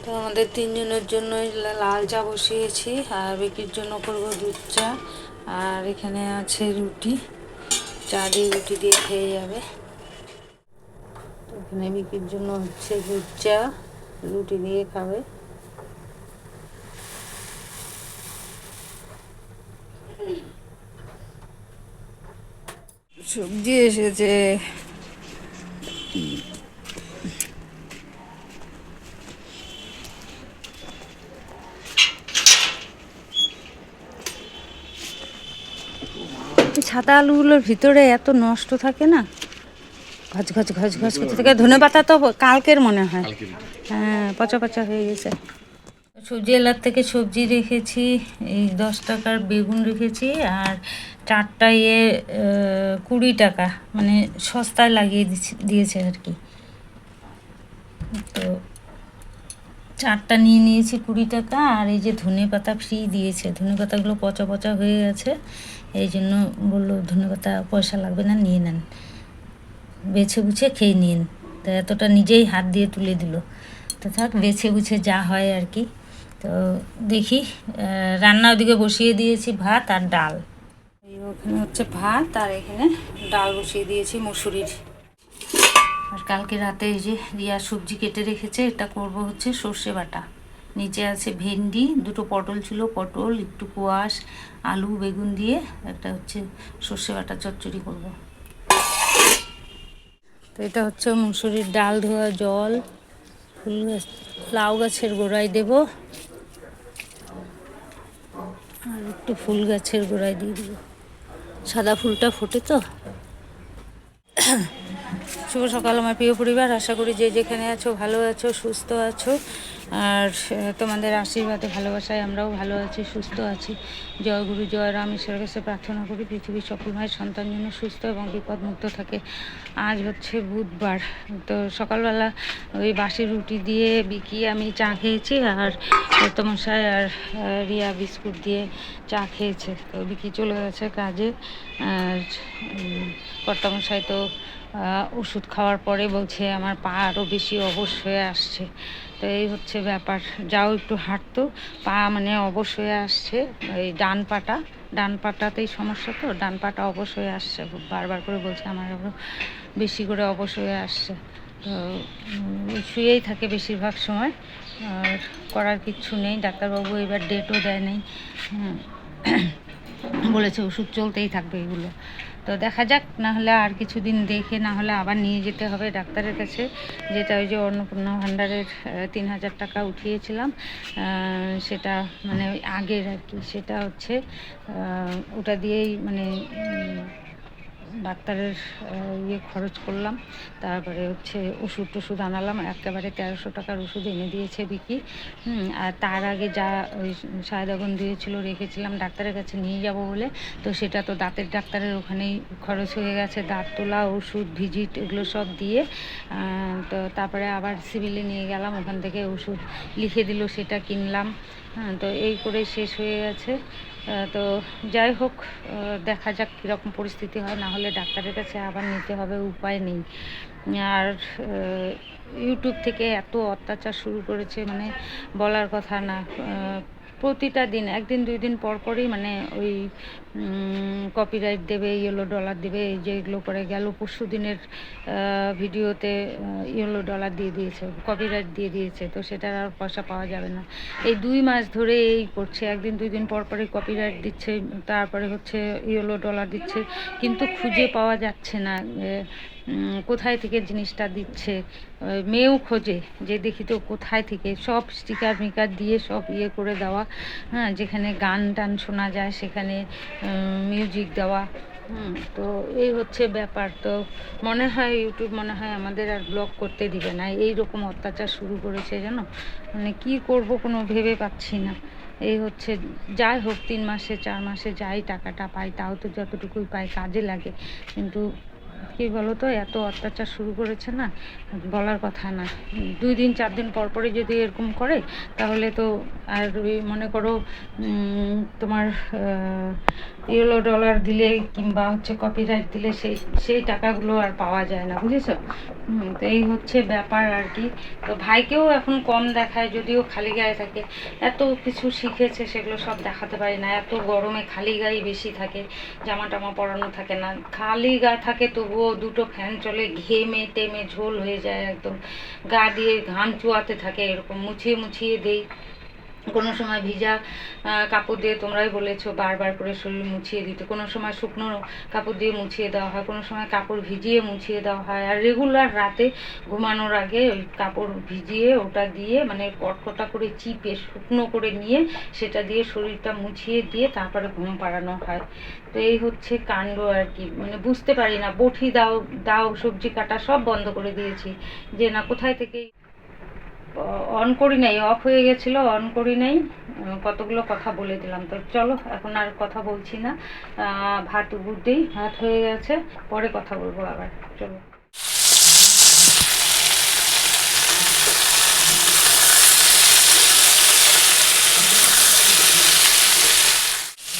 তো আমাদের তিনজনের জন্য লাল চা বসিয়েছি, আর বিকির জন্য করব দুধ চা। আর এখানে আছে রুটি, চা দিয়ে রুটি দিয়ে খেয়ে যাবে। তো এখানে বিকির জন্য হচ্ছে দুধ চা, রুটি দিয়ে খাবে। সবজি এসেছে, সাদা আলুগুলোর ভিতরে এত নষ্ট থাকে না, ঘচ ঘচ ঘচ ঘচ করতে থাকে। ধনে পাতা তো কালকের মনে হয়, হ্যাঁ পচা পচা হয়ে গেছে। সবজি এলার থেকে সবজি রেখেছি, এই 10 টাকার বেগুন রেখেছি, আর 4টা 20 টাকা, মানে সস্তায় লাগিয়ে দিয়েছে আর কি। তো 4টা নিয়ে নিয়েছি 20 টাকা। আর এই যে ধনে পাতা ফ্রি দিয়েছে, ধনে পাতাগুলো পচা পচা হয়ে গেছে, এই জন্য বললো ধনে পাতা পয়সা লাগবে না, নিয়ে নেন, বেছে বুছে খেয়ে নিন। তো এতটা নিজেই হাত দিয়ে তুলে দিল। তো থাক, বেছে বুছে যা হয় আর কি। তো দেখি, রান্না ওদিকে বসিয়ে দিয়েছি, ভাত আর ডাল। ওখানে হচ্ছে ভাত, আর এখানে ডাল বসিয়ে দিয়েছি মুসুরির। আর কালকে রাতে এই যে রিয়া সবজি কেটে রেখেছে, এটা করব হচ্ছে সর্ষে বাটা। নিচে আছে ভেন্ডি, 2টো পটল ছিল, পটল একটু কোয়াশ, আলু বেগুন দিয়ে একটা হচ্ছে সর্ষে বাটা চচ্চড়ি করব। তো এটা হচ্ছে মুসুরির ডাল ধোয়া জল, ফুল গাছ, লাউ গাছের গোড়ায় দেব, আর একটু ফুল গাছের গোড়ায় দিয়ে দেবো, সাদা ফুলটা ফোটে তো। শুভ সকাল আমার প্রিয় পরিবার, আশা করি যে যেখানে আছো ভালো আছো, সুস্থ আছো। আর তোমাদের আশীর্বাদে ভালোবাসায় আমরাও ভালো আছি, সুস্থ আছি। জয় গুরু জয় রাম, ঈশ্বরের কাছে প্রার্থনা করি পৃথিবীর সকল মায়ের সন্তান যেন সুস্থ এবং বিপদমুক্ত থাকে। আজ হচ্ছে বুধবার। তো সকালবেলা ওই বাসি রুটি দিয়ে বিকি আমি চা খেয়েছি, আর তমসায় আর রিয়া বিস্কুট দিয়ে চা খেয়েছে। তো বিকি চলে গেছে কাজে, আর কর্তামশাই তো ওষুধ খাওয়ার পরে বলছে আমার পা আরও বেশি অবশ হয়ে আসছে। তো এই হচ্ছে ব্যাপার, যাও একটু হাঁটতো, পা মানে অবশ হয়ে আসছে। এই ডান পাটাতেই সমস্যা, তো ডান পাটা অবশ হয়ে আসছে, বারবার করে বলছে আমার আরও বেশি করে অবশ হয়ে আসছে। তো শুয়েই থাকে বেশিরভাগ সময়, আর করার কিচ্ছু নেই। ডাক্তারবাবু এবার ডেটও দেয় নেই, বলেছে ওষুধ চলতেই থাকবে এগুলো। তো দেখা যাক, না হলে আর কিছুদিন দেখে না হলে আবার নিয়ে যেতে হবে ডাক্তারের কাছে। যেটা ওই যে অন্নপূর্ণা ভাণ্ডারের 3000 টাকা উঠিয়েছিলাম, সেটা মানে ওই আগের আর কি, সেটা হচ্ছে ওটা দিয়েই মানে ডাক্তারের খরচ করলাম। তারপরে হচ্ছে ওষুধ আনালাম, একেবারে 1300 টাকার ওষুধ এনে দিয়েছে বিকি। আর তার আগে যা ওই সায়দাগন দিয়েছিল রেখেছিলাম ডাক্তারের কাছে নিয়ে যাব বলে, তো সেটা তো দাঁতের ডাক্তারের ওখানেই খরচ হয়ে গেছে, দাঁত তোলা, ওষুধ, ভিজিট এগুলো সব দিয়ে। তো তারপরে আবার সিভিলে নিয়ে গেলাম, ওখান থেকে ওষুধ লিখে দিল, সেটা কিনলাম। তো এই করে শেষ হয়ে গেছে। তো যাই হোক, দেখা যাক কীরকম পরিস্থিতি হয়, না হলে ডাক্তারের কাছে আবার নিতে হবে, উপায় নেই। আর ইউটিউব থেকে এত অত্যাচার শুরু করেছে, মানে বলার কথা না। প্রতিটা দিন, একদিন 2 দিন পর পরই মানে ওই কপিরাইট দেবে, ইয়েলো ডলার দেবে, এই যে এগুলো করে গেল পরশু দিনের ভিডিওতে ইয়েলো ডলার দিয়ে দিয়েছে, কপিরাইট দিয়ে দিয়েছে, তো সেটার আর পয়সা পাওয়া যাবে না। এই 2 মাস ধরে এই করছে, একদিন 2 দিন পর পরই কপিরাইট দিচ্ছে, তারপরে হচ্ছে ইয়েলো ডলার দিচ্ছে, কিন্তু খুঁজে পাওয়া যাচ্ছে না কোথায় থেকে জিনিসটা দিচ্ছে। মেয়েও খোঁজে যে দেখি তো কোথায় থেকে, সব স্টিকার মিকার দিয়ে সব করে দেওয়া, হ্যাঁ, যেখানে গান টান শোনা যায় সেখানে মিউজিক দেওয়া। তো এই হচ্ছে ব্যাপার। তো মনে হয় ইউটিউব মনে হয় আমাদের আর ব্লগ করতে দিবে না, এই রকম অত্যাচার শুরু করেছে যেন, মানে কি করব কোনো ভেবে পাচ্ছি না। এই হচ্ছে, যাই হোক 3 মাসে 4 মাসে যাই টাকাটা পাই, তাও তো যতটুকুই পাই কাজে লাগে, কিন্তু কি বলো তো, এত অত্যাচার শুরু করেছে না, বলার কথা না। 2 দিন 4 দিন পর পরই যদি এরকম করে তাহলে তো আর ওই মনে করো তোমার ইউরো ডলার দিলে কিংবা হচ্ছে কপিরাইট দিলে সেই সেই টাকাগুলো আর পাওয়া যায় না, বুঝেছো? তো এই হচ্ছে ব্যাপার আর কি। তো ভাইকেও এখন কম দেখায়, যদিও খালি গায়ে থাকে। এত কিছু শিখেছে সেগুলো সব দেখাতে পারি না, এত গরমে খালি গায়ে বেশি থাকে, জামা টামা পরানো থাকে না, খালি গা থাকে তবুও 2টো ফ্যান চলে, ঘেমে টেমে ঝোল হয়ে যায় একদম, গা দিয়ে ঘাম চুয়াতে থাকে, এরকম মুছিয়ে মুছিয়ে দেই। কোনো সময় ভিজা কাপড় দিয়ে, তোমরাই বলেছো বারবার করে শরীর মুছিয়ে দিতে, কোনো সময় শুকনো কাপড় দিয়ে মুছিয়ে দেওয়া হয়, কোনো সময় কাপড় ভিজিয়ে মুছিয়ে দেওয়া হয়। আর রেগুলার রাতে ঘুমানোর আগে ওই কাপড় ভিজিয়ে ওটা দিয়ে মানে কটকটা করে চিপে শুকনো করে নিয়ে সেটা দিয়ে শরীরটা মুছিয়ে দিয়ে তারপরে ঘুম পাড়ানো হয়। তো এই হচ্ছে কাণ্ড আর কি। মানে বুঝতে পারি না, বটি দাও দাও সবজি কাটা সব বন্ধ করে দিয়েছি, যে না কোথায় থেকে অন করি নাই, অফ হয়ে গেছিলো, অন করি নাই। কতগুলো কথা বলে দিলাম। তো চলো এখন আর কথা বলছি না, ভাত উঠতেই ভাত হয়ে গেছে, পরে কথা বলবো আবার। চলো।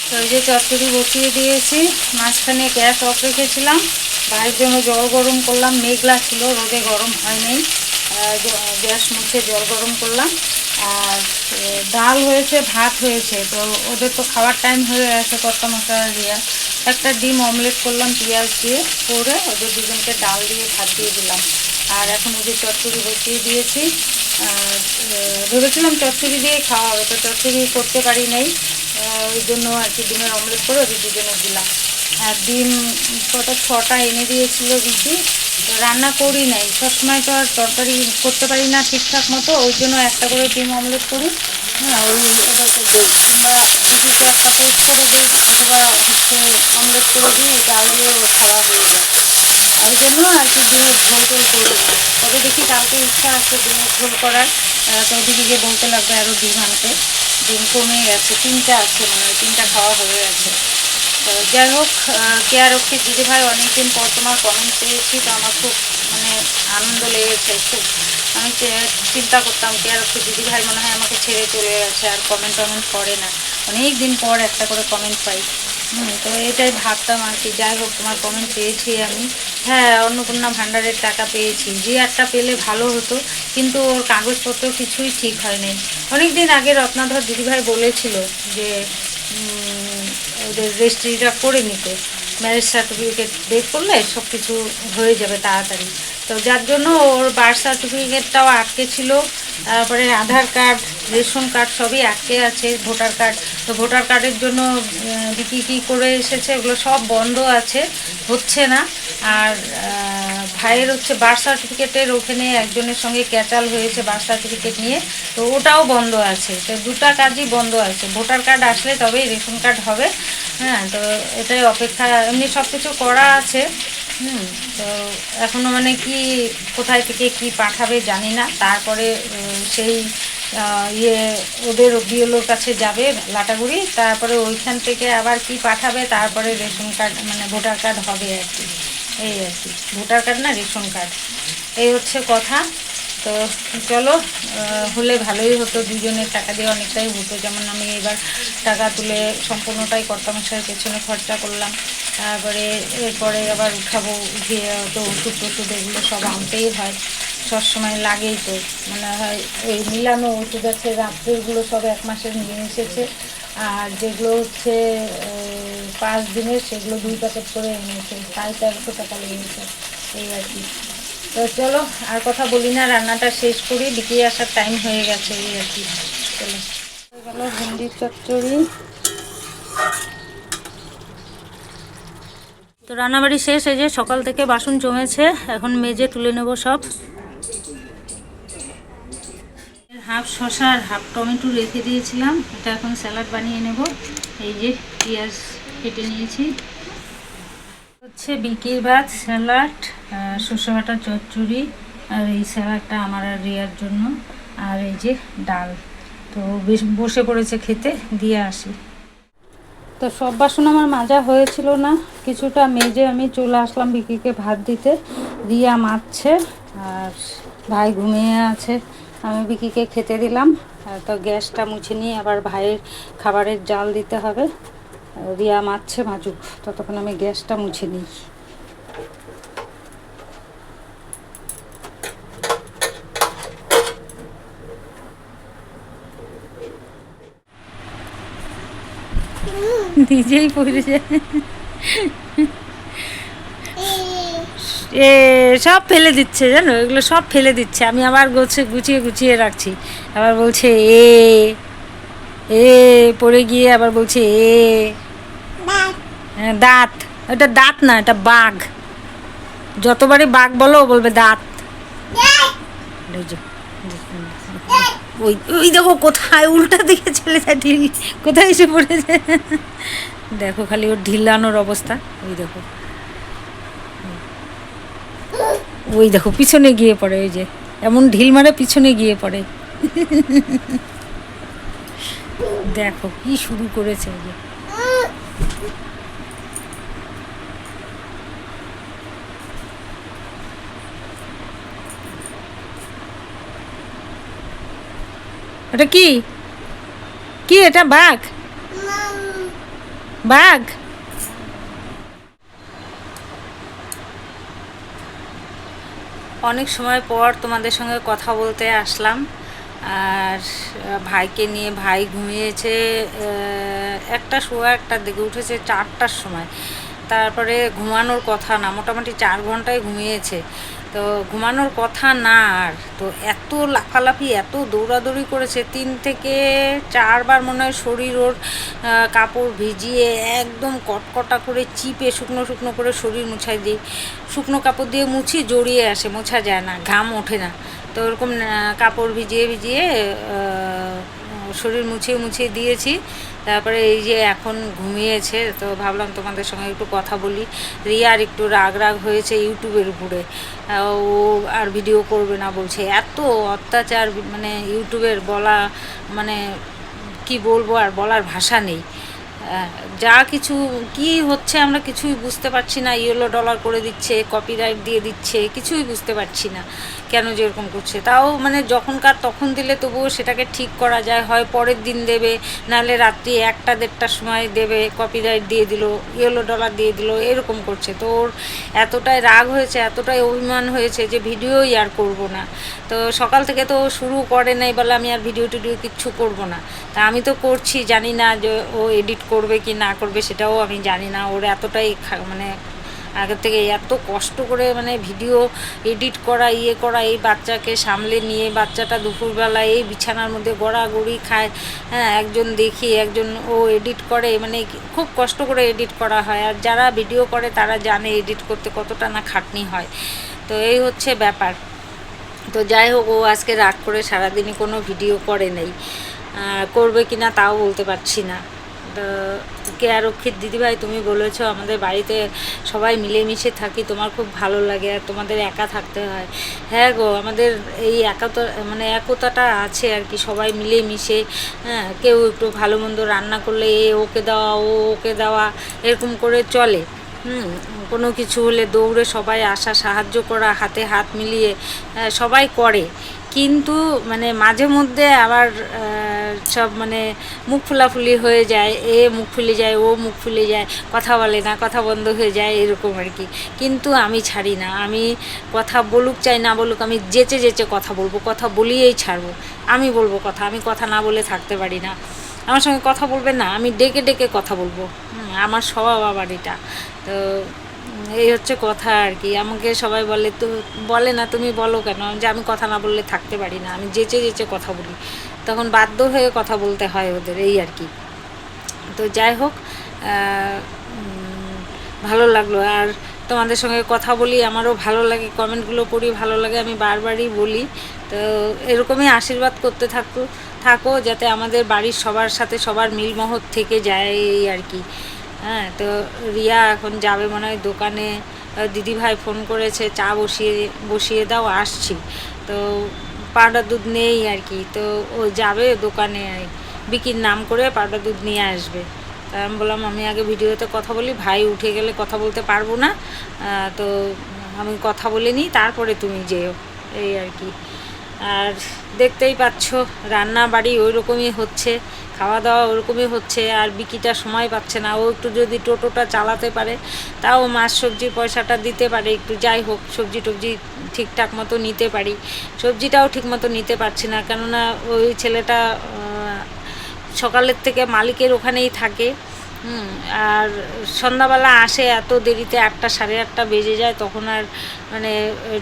তো এই যে চচ্চড়ি বসিয়ে দিয়েছি, মাঝখানে গ্যাস অফ রেখেছিলাম, ভাইয়ের জন্য জল গরম করলাম, মেঘলা ছিল, রোদে গরম হয় নাই, গ্যাস মুছে জল গরম করলাম। আর ডাল হয়েছে, ভাত হয়েছে, তো ওদের তো খাওয়ার টাইম হয়ে গেছে, কর্তা মশলা দিয়ে একটা ডিম অমলেট করলাম পেঁয়াজ দিয়ে, করে ওদের দুজনকে ডাল দিয়ে ভাত দিয়ে দিলাম। আর এখন ওই যে চচ্চড়ি বসিয়ে দিয়েছি, ভেবেছিলাম চচ্চড়ি দিয়ে খাওয়া হবে, তো চচ্চড়ি করতে পারি নাই, ওই জন্য আর কি ডিমের অমলেট করে ওদের দুজনে দিলাম। আর ডিম কত 6টা এনে দিয়েছিল দিদি, রান্না করি নাই, সবসময় তো আর তরকারি করতে পারি না ঠিকঠাক মতো, ওই জন্য একটা করে ডিম অমলেট করি। হ্যাঁ, ওই ওদেরকে দিই, কিংবা দিদিকে একটা পোস্ট করে দিই, অথবা হচ্ছে অমলেট করে দিই, ডাল দিয়ে খাওয়া হয়ে যায়। ওই জন্য আর কি ডিমের ঝোল টোল করি না। তবে দেখি কালকে ইচ্ছা আছে ডিমের ঝোল করার, তো দিদিকে বলতে লাগবে আরও ডিম আনতে। ডিম কমে গেছে, 3টা আছে, মানে 3টা খাওয়া হয়ে গেছে। তো যাই হোক, কেয়ারক্ষী দিদিভাই অনেকদিন পর তোমার কমেন্ট পেয়েছি, তো আমার খুব মানে আনন্দ লেগেছে খুব। আমি চিন্তা করতাম কেয়ারক্ষী দিদিভাই মনে হয় আমাকে ছেড়ে চলে গেছে, আর কমেন্ট টমেন্ট করে না, অনেক দিন পর একটা করে কমেন্ট পাই। তো এটাই ভাবতাম আর কি। যাই হোক, তোমার কমেন্ট পেয়েছি আমি। হ্যাঁ, অন্নপূর্ণা ভাণ্ডারের টাকা পেয়েছি, যে একটা পেলে ভালো হতো, কিন্তু ওর কাগজপত্র কিছুই ঠিক হয় নাই। অনেক দিন আগে রত্নাধর দিদিভাই বলেছিল যে ওদের রেজিস্ট্রিটা করে নিতে, ম্যারেজ সার্টিফিকেট বের করলে সব কিছু হয়ে যাবে তাড়াতাড়ি। তো যার জন্য ওর বার্থ সার্টিফিকেটটাও আটকে ছিল, তারপরে আধার কার্ড, রেশন কার্ড সবই আটকে আছে, ভোটার কার্ড। তো ভোটার কার্ডের জন্য কী করে এসেছে, ওগুলো সব বন্ধ আছে, হচ্ছে না। আর ভাইয়ের হচ্ছে বার্থ সার্টিফিকেটের ওখানে একজনের সঙ্গে ক্যাচাল হয়েছে বার্থ সার্টিফিকেট নিয়ে, তো ওটাও বন্ধ আছে। তো 2টা কাজই বন্ধ আছে, ভোটার কার্ড আসলে তবেই রেশন কার্ড হবে। হ্যাঁ, তো এটাই অপেক্ষা, এমনি সব কিছু করা আছে। তো এখনও মানে কি কোথায় থেকে কি পাঠাবে জানি না। তারপরে সেই ইয়ে ওদের বিএলওর কাছে যাবে লাটাগুড়ি, তারপরে ওইখান থেকে আবার কি পাঠাবে, তারপরে রেশন কার্ড মানে ভোটার কার্ড হবে আর কি। এই আর কি, ভোটার কার্ড না রেশন কার্ড, এই হচ্ছে কথা। তো চলো, হলে ভালোই হতো, দুজনের টাকা দিয়ে অনেকটাই হতো। যেমন আমি এবার টাকা তুলে সম্পূর্ণটাই কর্তামশাইয়ের পেছনে খরচা করলাম, তারপরে এরপরে আবার উঠাবো, উঠিয়ে তো ওষুধ টষুধ এগুলো সব আনতেই হয়, সবসময় লাগেই। তো মনে হয় এই মিলানো ওষুধ আছে, রাত্রেরগুলো সব 1 মাসের নিয়ে এসেছে, আর যেগুলো হচ্ছে 5 দিনের সেগুলো 2 প্যাকেট করে এনেছে, 1350 টাকা লেগেছে, এই আর কি। তো চলো আর কথা বলি না, রান্নাটা শেষ করি, বিকে আসার টাইম হয়ে গেছে, এই আর কি। চলো, হয়ে গেল ভেন্ডির চচ্চড়ি। তো রান্নাবাড়ি শেষ, এই যে সকাল থেকে বাসন জমেছে, এখন মেজে তুলে নেব সব। হাফ শসা আর হাফ টমেটো রেখে দিয়েছিলাম, এটা এখন স্যালাড বানিয়ে নেব। এই যে পেঁয়াজ কেটে নিয়েছি, হচ্ছে বিকেল ভাত, স্যালাড, সর্ষে বাটা চচ্চড়ি, আর এই স্যালাডটা আমার আর রিয়ার জন্য, আর এই যে ডাল। তো বেশ বসে পড়েছে খেতে, দিয়ে আসি। তো সব বাসন আমার মাজা হয়েছিল না, কিছুটা মেজে আমি চলে আসলাম বিকিকে ভাত দিতে। রিয়া মাজছে আর ভাই ঘুমিয়ে আছে, আমি বিকিকে খেতে দিলাম। তো গ্যাসটা মুছে নিয়ে আবার ভাইয়ের খাবারের জাল দিতে হবে। রিয়া মাজছে, মাজুক, ততক্ষণ আমি গ্যাসটা মুছে নিই। নিজেই পড়ে যায়, এ সব ফেলে দিচ্ছে জানো, এগুলো সব ফেলে দিচ্ছে। আমি আবার গুছিয়ে গুছিয়ে রাখছি, আবার বলছে এ এ পড়ে গিয়ে আবার বলছে এ দাঁত। ওটা দাঁত না, এটা বাঘ। যতবারই বাঘ বলো ও বলবে দাঁত। ওই ওই দেখো কোথায় উল্টা দিকে চলে যায়, ঢিল কোথায় এসে পড়েছে। দেখো খালি ওর ঢিলানোর অবস্থা, ওই দেখো, ওই দেখো পিছনে গিয়ে পড়ে, ওই যে এমন ঢিল মারে পিছনে গিয়ে পড়ে। দেখো কি শুরু করেছে, ওই যে ওটা কি কি এটা বাঘ, বাঘ। অনেক সময় পর তোমাদের সঙ্গে কথা বলতে আসলাম। আর ভাইকে নিয়ে, ভাই ঘুমিয়েছে 1টার দিকে, উঠেছে 4টার সময়। তারপরে ঘুমানোর কথা না, মোটামুটি 4 ঘন্টায় ঘুমিয়েছে। তো ঘুমানোর কথা না, আর তো এত লাফালাফি, এত দৌড়াদৌড়ি করেছে, 3 থেকে 4 বার মনে হয় শরীর ওর কাপড় ভিজিয়ে একদম কটকটা করে চিপে শুকনো শুকনো করে শরীর মুছাই দিই। শুকনো কাপড় দিয়ে মুছি, জড়িয়ে আসে, মোছা যায় না, ঘাম ওঠে না। তো ওরকম কাপড় ভিজিয়ে ভিজিয়ে শরীর মুছিয়ে মুছিয়ে দিয়েছি। তারপরে এই যে এখন ঘুমিয়েছে, তো ভাবলাম তোমাদের সঙ্গে একটু কথা বলি। রিয়ার একটু রাগ রাগ হয়েছে ইউটিউবের উপরে, ও আর ভিডিও করবে না বলছে। এত অত্যাচার মানে ইউটিউবের, বলা মানে কি বলবো, আর বলার ভাষা নেই। যা কিছু কি হচ্ছে আমরা কিছুই বুঝতে পারছি না। ইয়েলো ডলার করে দিচ্ছে, কপিরাইট দিয়ে দিচ্ছে, কিছুই বুঝতে পারছি না কেন যে এরকম করছে। তাও মানে যখনকার তখন দিলে তবুও সেটাকে ঠিক করা যায়, হয় পরের দিন দেবে, নাহলে রাত্রি 1টা-1.5টার সময় দেবে, কপিরাইট দিয়ে দিল, ইয়েলো ডলার দিয়ে দিল, এরকম করছে। তো ওর এতটাই রাগ হয়েছে, এতটাই অভিমান হয়েছে যে ভিডিওই আর করব না। তো সকাল থেকে তো শুরু করে নাই, বলে আমি আর ভিডিও টিডিও কিচ্ছু করব না। তা আমি তো করছি, জানি না যে ও এডিট করবে কি না করবে, সেটাও আমি জানি না। ওর এতটাই মানে আগের থেকে এত কষ্ট করে মানে ভিডিও এডিট করা, ইয়ে করা, এই বাচ্চাকে সামলে নিয়ে, বাচ্চাটা দুপুরবেলা এই বিছানার মধ্যে গড়াগড়ি খায়, হ্যাঁ, একজন দেখি একজন ও এডিট করে, মানে খুব কষ্ট করে এডিট করা হয়। আর যারা ভিডিও করে তারা জানে এডিট করতে কতটা না খাটনি হয়। তো এই হচ্ছে ব্যাপার। তো যাই হোক, ও আজকে রাগ করে সারাদিনই কোনো ভিডিও করে নেই, করবে কি না তাও বলতে পারছি না। তো কেয়ারক্ষীর দিদিভাই, তুমি বলেছো আমাদের বাড়িতে সবাই মিলেমিশে থাকি, তোমার খুব ভালো লাগে, আর তোমাদের একা থাকতে হয়। হ্যাঁ গো, আমাদের এই মানে একতাটা আছে আর কি, সবাই মিলেমিশে। হ্যাঁ, কেউ একটু ভালো মন্দ রান্না করলে ওকে দেওয়া, ওকে দেওয়া, এরকম করে চলে। কোনো কিছু হলে দৌড়ে সবাই আসা, সাহায্য করা, হাতে হাত মিলিয়ে সবাই করে। কিন্তু মানে মাঝে মধ্যে আবার সব মানে মুখ ফুলাফুলি হয়ে যায়, মুখ ফুলে যায়, ও মুখ ফুলে যায়, কথা বলে না, কথা বন্ধ হয়ে যায়, এরকম আর কি। কিন্তু আমি ছাড়ি না, আমি কথা বলুক চাই না বলুক, আমি যেচে যেচে কথা বলবো, কথা বলিয়েই ছাড়বো। আমি বলবো কথা, আমি কথা না বলে থাকতে পারি না। আমার সঙ্গে কথা বলবে না, আমি ডেকে ডেকে কথা বলবো, আমার স্বভাব আবার এটা। তো এই হচ্ছে কথা আর কি। আমাকে সবাই বলে, তো বলে না তুমি বলো কেন, যে আমি কথা না বললে থাকতে পারি না, আমি যেচে যেচে কথা বলি, তখন বাধ্য হয়ে কথা বলতে হয় ওদের, এই আর কি। তো যাই হোক, ভালো লাগলো। আর তোমাদের সঙ্গে কথা বলি, আমারও ভালো লাগে, কমেন্টগুলো পড়ি, ভালো লাগে, আমি বারবারই বলি। তো এরকমই আশীর্বাদ করতে থাকো যাতে আমাদের বাড়ির সবার সাথে সবার মিলমহৎ থেকে যায়, এই আর কি। হ্যাঁ, তো রিয়া এখন যাবে মনে হয় দোকানে, দিদিভাই ফোন করেছে, চা বসিয়ে দাও, আসছি। তো পাউডার দুধ নেই আর কি, তো ও যাবে দোকানে, বিকির নাম করে পাউডার দুধ নিয়ে আসবে। তা আমি বললাম আমি আগে ভিডিওতে কথা বলি, ভাই উঠে গেলে কথা বলতে পারবো না, তো আমি কথা বলে নিই, তারপরে তুমি যেও, এই আর কি। আর দেখতেই পাচ্ছ রান্না বাড়ি ওই রকমই হচ্ছে, খাওয়া দাওয়া ওরকমই হচ্ছে। আর বিকিটা সময় পাচ্ছে না, ও একটু যদি টোটোটা চালাতে পারে তাও মাছ সবজির পয়সাটা দিতে পারে একটু, যাই হোক সবজি টবজি ঠিকঠাক মতো নিতে পারি। সবজিটাও ঠিক মতো নিতে পারছি না, কেননা ওই ছেলেটা সকালের থেকে মালিকের ওখানেই থাকে, আর সন্ধ্যাবেলা আসে এত দেরিতে, 8টা সাড়ে 8টা বেজে যায়, তখন আর মানে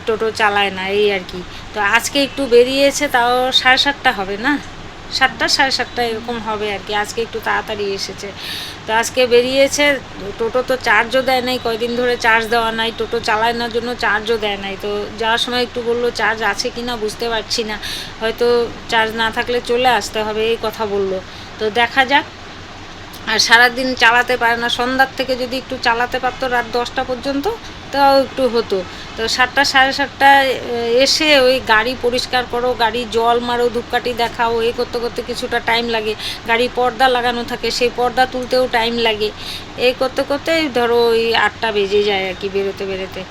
টোটো চালায় না, এই আর কি। তো আজকে একটু বেরিয়েছে, তাও 7:30 হবে না, 7টা 7:30 এরকম হবে আর কি, আজকে একটু তাড়াতাড়ি এসেছে। তো আজকে বেরিয়েছে, টোটো তো চার্জও দেয় নাই, কয়দিন ধরে চার্জ দেওয়া নাই, টোটো চালায় না জন্য চার্জও দেয় নাই। তো যাওয়ার সময় একটু বললো চার্জ আছে কি না বুঝতে পারছি না, হয়তো চার্জ না থাকলে চলে আসতে হবে, এই কথা বললো। তো দেখা যাক। আর সারাদিন চালাতে পারে না, সন্ধ্যার থেকে যদি একটু চালাতে পারতো রাত 10টা পর্যন্ত তাও একটু হতো। তো 7টা 7:30 এসে ওই গাড়ি পরিষ্কার করো, গাড়ি জল মারো, ধূপকাঠি দেখাও, এই করতে করতে কিছুটা টাইম লাগে। গাড়ি পর্দা লাগানো থাকে, সেই পর্দা তুলতেও টাইম লাগে, এই করতে করতেই ধরো ওই 8টা বেজে যায় আর কি বেরোতে বেরোতে,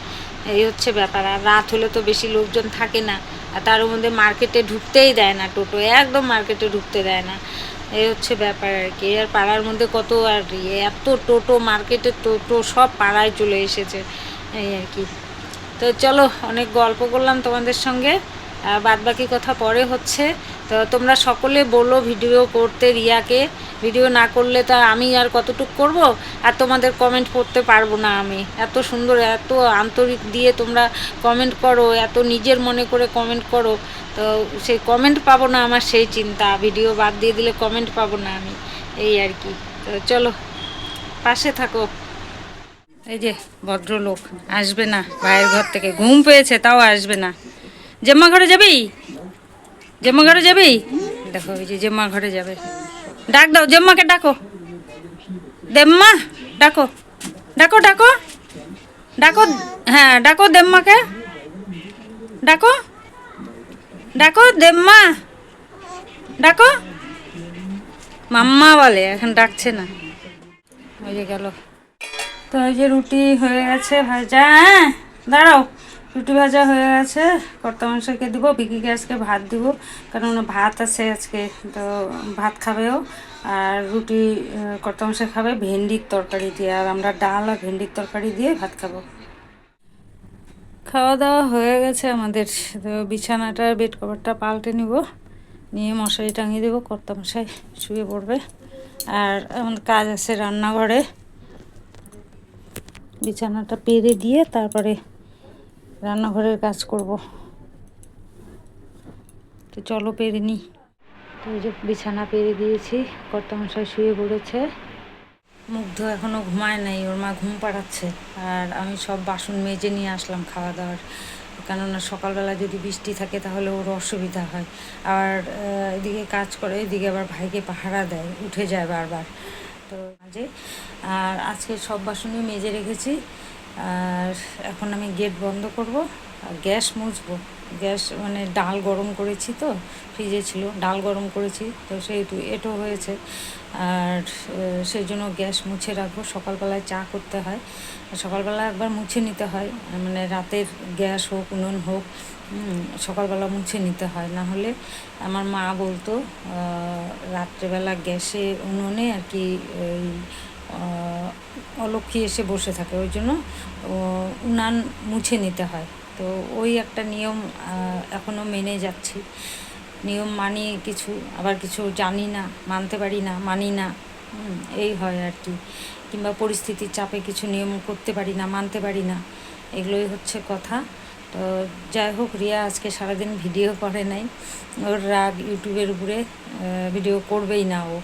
এই হচ্ছে ব্যাপার। আর রাত হলে তো বেশি লোকজন থাকে না, আর তার মধ্যে মার্কেটে ঢুকতেই দেয় না টোটো, একদম মার্কেটে ঢুকতে দেয় না, এই হচ্ছে ব্যাপার আর কি। আর পাড়ার মধ্যে কত আর এত টোটো, মার্কেটের টোটো সব পাড়ায় চলে এসেছে, এই আর কি। তো চলো, অনেক গল্প করলাম তোমাদের সঙ্গে, বাদ বাকি কথা পরে হচ্ছে। তো তোমরা সকলে বলো ভিডিও করতে রিয়াকে, ভিডিও না করলে তা আমি আর কতটুকু করব, আর তোমাদের কমেন্ট পড়তে পারবো না আমি, এত সুন্দর এত আন্তরিক দিয়ে তোমরা কমেন্ট করো, এত নিজের মনে করে কমেন্ট করো, তো সেই কমেন্ট পাবো না আমার সেই চিন্তা, ভিডিও বাদ দিয়ে দিলে কমেন্ট পাবো না আমি, এই আর কি। তো চলো, পাশে থাকো। এই যে ভদ্রলোক আসবে না ভাইয়ের ঘর থেকে, ঘুম পেয়েছে তাও আসবে না। জেম্মা ঘরে যাবি, জেম্মা ঘরে যাবি, দেখো ওই যে জেম্মা ঘরে যাবে, ডাক দাও জেম্মাকে, ডাকো দেম্মা, ডাকো ডাকো ডাকো ডাকো, হ্যাঁ ডাকো দেম্মাকে, ডাকো ডাকো দেম্মা, ডাকো, মাম্মা বলে, এখন ডাকছে না, ওই যে গেল। তো এই যে রুটি হয়ে গেছে ভাজা, হ্যাঁ দাঁড়াও, রুটি ভাজা হয়ে গেছে, কর্তামশাইকে দিব, বিকিকে আজকে ভাত দিব, কারণ ভাত আছে আজকে, তো ভাত খাবেও। আর রুটি কর্তামশাই খাবে ভেন্ডির তরকারি দিয়ে, আর আমরা ডাল আর ভেন্ডির তরকারি দিয়ে ভাত খাবো। খাওয়া দাওয়া হয়ে গেছে আমাদের, তো বিছানাটার বেড কভারটা পাল্টে নিব, নিয়ে মশারি টাঙিয়ে দেবো, কর্তামশাই শুয়ে পড়বে। আর আমাদের কাজ আছে রান্নাঘরে, বিছানাটা পেরে দিয়ে তারপরে রান্নাঘরের কাজ করব। তো চলো পেরে নিই। তো এই যে বিছানা পেরে দিয়েছি, কর্তামশাই শুয়ে পড়েছে, মুগ্ধ এখনও ঘুমায় নাই, ওর মা ঘুম পাড়াচ্ছে। আর আমি সব বাসন মেজে নিয়ে আসলাম খাওয়া দাওয়ার, কেননা সকালবেলা যদি বৃষ্টি থাকে তাহলে ওর অসুবিধা হয়। আর এদিকে কাজ করে, এদিকে আবার ভাইকে পাহারা দেয়, উঠে যায় বারবার, তো মাঝে। আর আজকে সব বাসনই মেজে রেখেছি, আর এখন আমি গেট বন্ধ করব আর গ্যাস মুছবো। গ্যাস মানে ডাল গরম করেছি, তো ফ্রিজে ছিল ডাল গরম করেছি, তো সেহেতু এঁটো হয়েছে, আর সেই জন্য গ্যাস মুছে রাখবো। সকালবেলায় চা করতে হয়, সকালবেলা একবার মুছে নিতে হয়, মানে রাতের গ্যাস হোক উনুন হোক, সকালবেলা মুছে নিতে হয়, না হলে আমার মা বলতো রাত্রেবেলা গ্যাসে উনুনে আর কি অলক্ষী এসে বসে থাকে, ওই জন্য উনান মুছে নিতে হয়। তো ওই একটা নিয়ম এখনও মেনে যাচ্ছি, নিয়ম মানি কিছু, আবার কিছু জানি না, মানতে পারি না, মানি না, এই হয় আর কি। কিংবা পরিস্থিতির চাপে কিছু নিয়ম করতে পারি না, মানতে পারি না, এগুলোই হচ্ছে কথা। তো যাই হোক, রিয়া আজকে সারাদিন ভিডিও করে নাই, ওর রাগ ইউটিউবের উপরে, ভিডিও করবেই না ও।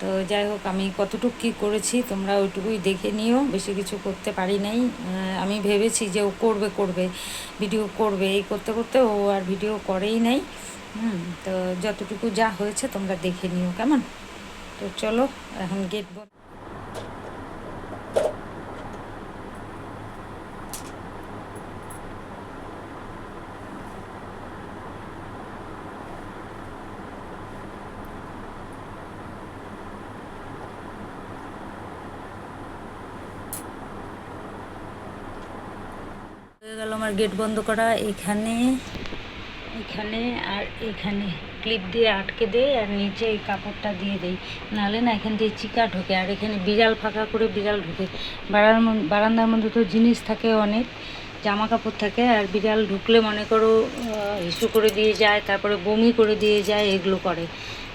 তো যাই হোক, আমি কতটুকু কী করেছি তোমরা ওইটুকুই দেখে নিও, বেশি কিছু করতে পারি নাই। আমি ভেবেছি যে ও করবে ভিডিও করবে, এই করতে করতে ও আর ভিডিও করেই নাই। তো যতটুকু যা হয়েছে তোমরা দেখে নিও, কেমন? তো চলো এখন গেট বন্ধ। হয়ে গেল আমার গেট বন্ধ করা। এখানে এখানে আর এখানে ক্লিপ দিয়ে আটকে দেয় আর নিচে এই কাপড়টা দিয়ে দেই, নাহলে না এখান দিয়ে চিকা ঢোকে। আর এখানে বিড়াল ফাঁকা করে বিড়াল ঢুকে, বারান্দার মধ্যে তো জিনিস থাকে অনেক, জামা কাপড় থাকে, আর বিড়াল ঢুকলে মনে করো হিসু করে দিয়ে যায়, তারপরে বমি করে দিয়ে যায়, এগুলো করে।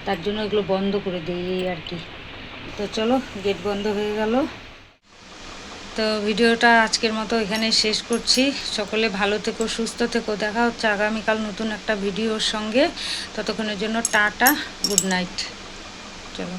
তার জন্য এগুলো বন্ধ করে দিই এই আর কি। তো চলো, গেট বন্ধ হয়ে গেল। তো ভিডিওটা আজকের মতো এখানে শেষ করছি। সকলে ভালো থেকো, সুস্থ থেকো। দেখা হচ্ছে আগামীকাল নতুন একটা ভিডিওর সঙ্গে। ততক্ষণের জন্য টাটা, গুড নাইট। চলো।